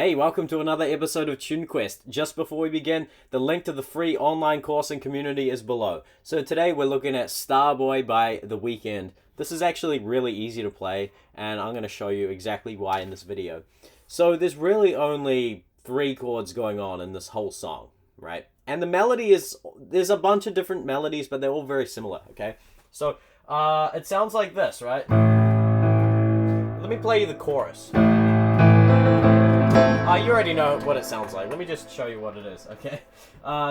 Hey, welcome to another episode of TuneQuest. Just before we begin, the link to the free online course and community is below. So today we're looking at Starboy by The Weeknd. This is actually really easy to play, and I'm going to show you exactly why in this video. So there's really only 3 chords going on in this whole song, right? And the melody is, there's a bunch of different melodies, but they're all very similar, okay? So it sounds like this, right? Let me play you the chorus. You already know what it sounds like. Let me just show you what it is, okay?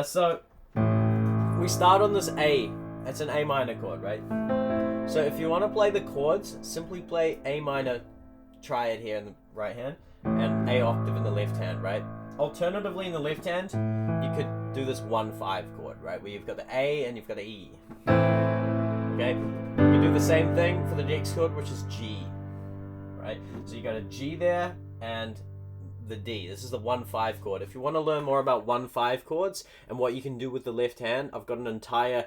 So we start on this A. It's an A minor chord, right? So if you want to play the chords, simply play A minor triad here in the right hand and A octave in the left hand, right? Alternatively, in the left hand, you could do this 1-5 chord, right? Where you've got the A and you've got the E. Okay? You can do the same thing for the next chord, which is G, right? So you got a G there and the D. This is the 1-5 chord. If you want to learn more about 1-5 chords and what you can do with the left hand, I've got an entire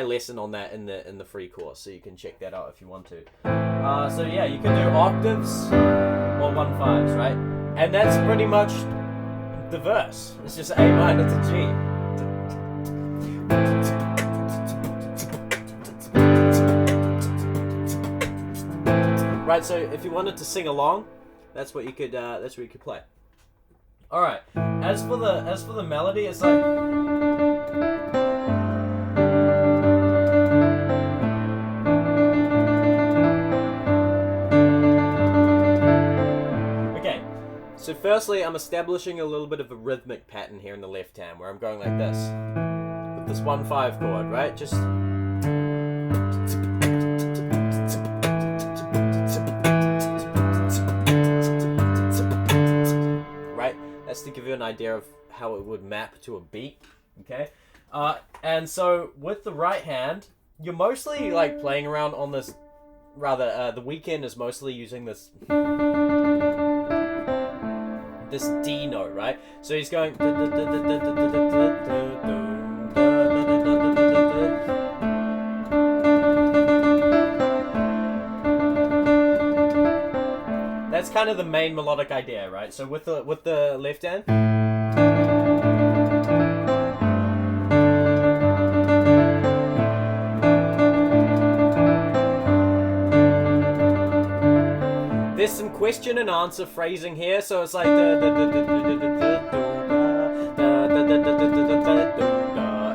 lesson on that in the free course, so you can check that out if you want to. So yeah, you can do octaves or 1-5s, right? And that's pretty much the verse. It's just A minor to G. Right. So if you wanted to sing along, that's what you could play. All right. As for the melody, it's like okay. So firstly, I'm establishing a little bit of a rhythmic pattern here in the left hand, where I'm going like this with this 1-5 chord, right? Just that's to give you an idea of how it would map to a beat, okay? And so with the right hand, you're mostly like playing around on this, rather, The Weeknd is mostly using this D note, right? So he's going that's kind of the main melodic idea, right? So with the left hand, there's some question and answer phrasing here, so it's like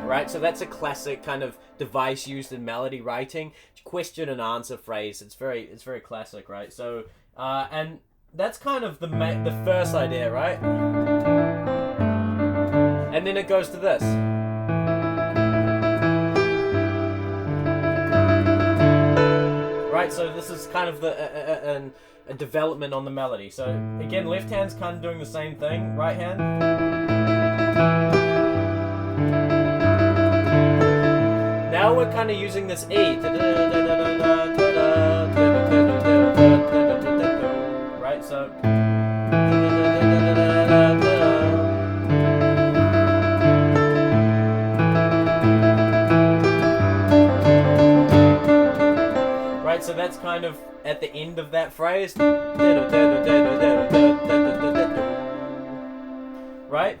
right? So that's a classic kind of device used in melody writing. Question and answer phrase. It's very classic, right? So and that's kind of the first idea, right? And then it goes to this. Right, so this is kind of a development on the melody. So again, left hand's kind of doing the same thing, right hand. Now we're kind of using this E. Right, so right, so that's kind of at the end of that phrase. Right?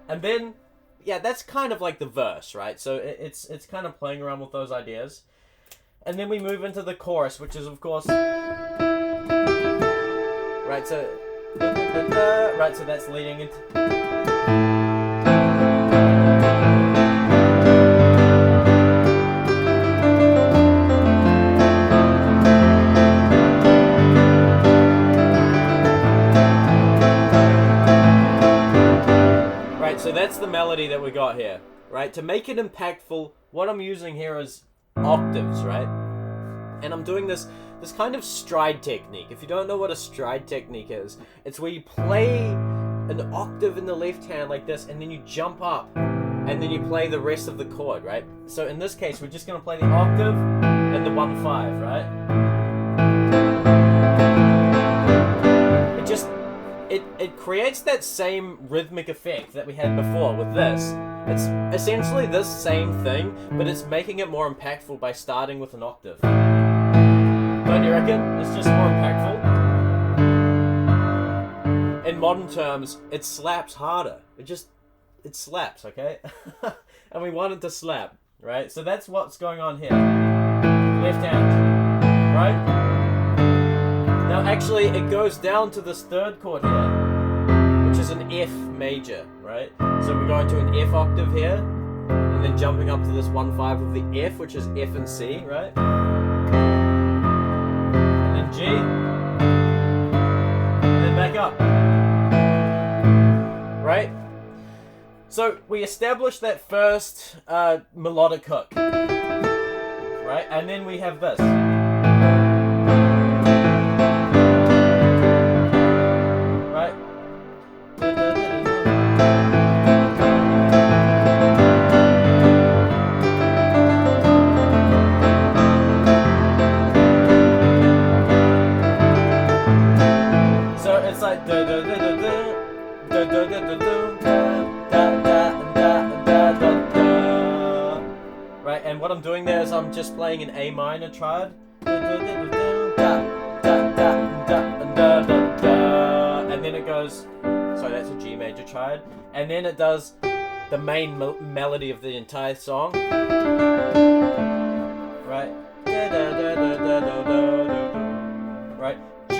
And then yeah, that's kind of like the verse, right? So it's kind of playing around with those ideas. And then we move into the chorus, which is of course right, so that's leading into right, so that's the melody that we got here, right? To make it impactful, what I'm using here is octaves, right? And I'm doing this kind of stride technique. If you don't know what a stride technique is, it's where you play an octave in the left hand like this, and then you jump up, and then you play the rest of the chord, right? So in this case, we're just going to play the octave and the 1-5, right? It creates that same rhythmic effect that we had before with this. It's essentially this same thing, but it's making it more impactful by starting with an octave. Don't you reckon? It's just more impactful. in modern terms, it slaps harder. It slaps, okay? And we want it to slap, right? So that's what's going on here. Left hand, right? Now actually it goes down to this third chord here, which is an F major, right? So we're going to an F octave here, and then jumping up to this 1/5 of the F, which is F and C, right? And then G, and then back up, right? So we established that first melodic hook, right? And then we have this. Right? So it's like right, and what I'm doing there is I'm just playing an A minor triad, and then it goes, so that's a G major triad, and then it does the main melody of the entire song, right? Right? G, E,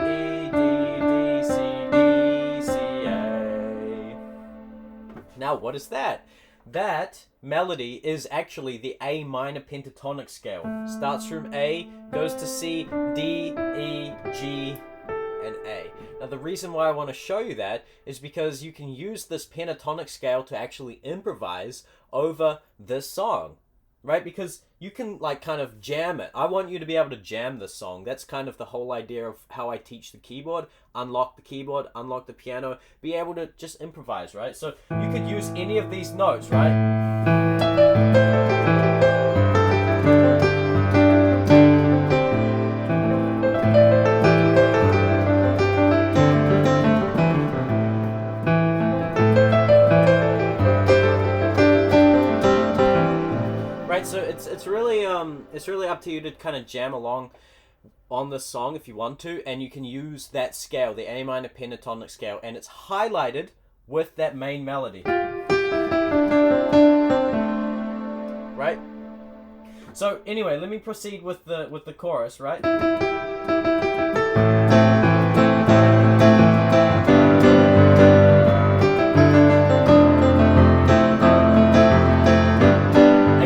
E, D, D, C, D, C, A. Now, what is that? That melody is actually the A minor pentatonic scale. Starts from A, goes to C, D, E, G, and A. Now the reason why I want to show you that is because you can use this pentatonic scale to actually improvise over this song, right? Because you can like kind of jam it. I want you to be able to jam this song. That's kind of the whole idea of how I teach the keyboard. Unlock the keyboard, unlock the piano, be able to just improvise, right? So you could use any of these notes, right? So it's really up to you to kind of jam along on this song if you want to, and you can use that scale, the A minor pentatonic scale, and it's highlighted with that main melody, right? So anyway, let me proceed with the chorus, right?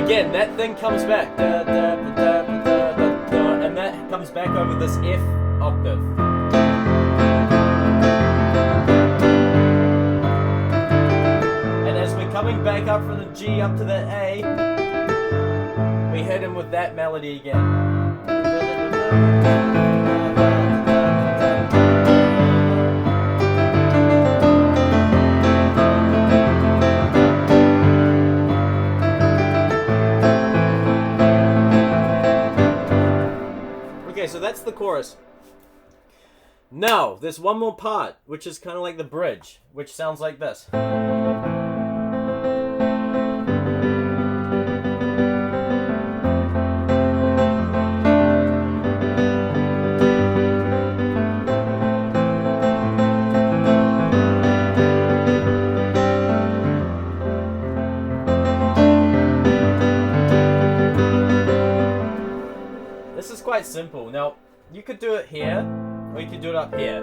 Again, that thing comes back, and that comes back over this F octave. And as we're coming back up from the G up to the A, we hit him with that melody again. Okay, so that's the chorus. Now, there's one more part, which is kind of like the bridge, which sounds like this. This is quite simple. Now, you could do it here, or you could do it up here.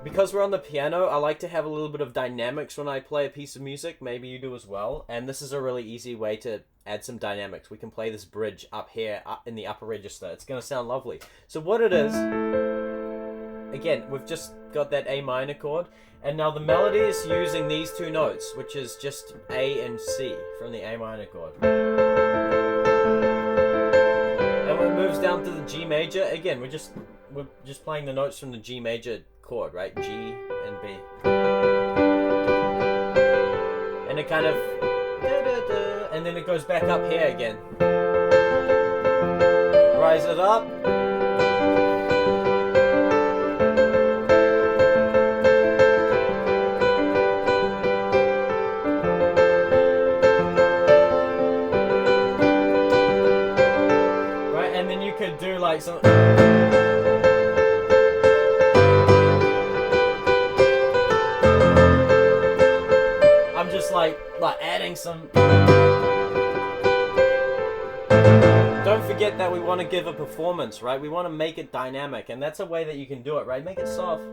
Because we're on the piano, I like to have a little bit of dynamics when I play a piece of music. Maybe you do as well. And this is a really easy way to add some dynamics. We can play this bridge up here, up in the upper register. It's going to sound lovely. So what it is, again, we've just got that A minor chord. And now the melody is using these two notes, which is just A and C from the A minor chord. And when it moves down to the G major, again, we're just playing the notes from the G major chord, right? G and B. And it kind of, and then it goes back up here again. Rise it up. Right, and then you could do like some. like adding some. Don't forget that we want to give a performance, right? We want to make it dynamic, and that's a way that you can do it, right? Make it soft.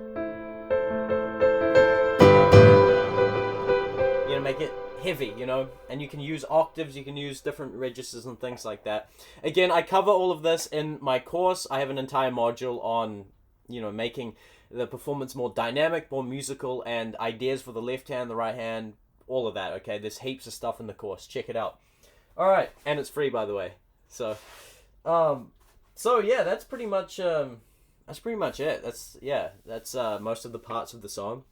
You know, make it heavy, you know, and you can use octaves, you can use different registers and things like that. Again, I cover all of this in my course. I have an entire module on, you know, making the performance more dynamic, more musical, and ideas for the left hand, the right hand, all of that, okay? There's heaps of stuff in the course. Check it out. All right, and it's free, by the way. So yeah, that's pretty much it. That's most of the parts of the song.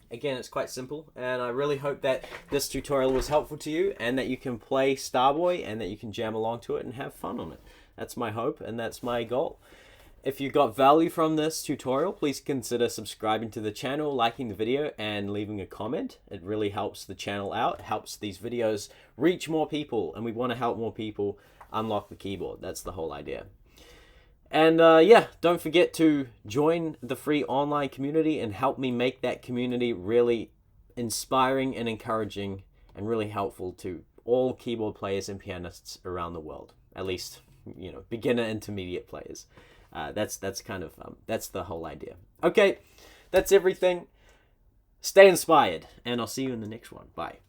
Again, it's quite simple, and I really hope that this tutorial was helpful to you, and that you can play Starboy, and that you can jam along to it and have fun on it. That's my hope, and that's my goal. If you got value from this tutorial, please consider subscribing to the channel, liking the video, and leaving a comment. It really helps the channel out, helps these videos reach more people, and we want to help more people unlock the keyboard. That's the whole idea. And yeah, don't forget to join the free online community and help me make that community really inspiring and encouraging and really helpful to all keyboard players and pianists around the world. At least, you know, beginner, intermediate players. That's kind of that's the whole idea. Okay, that's everything. Stay inspired, and I'll see you in the next one. Bye.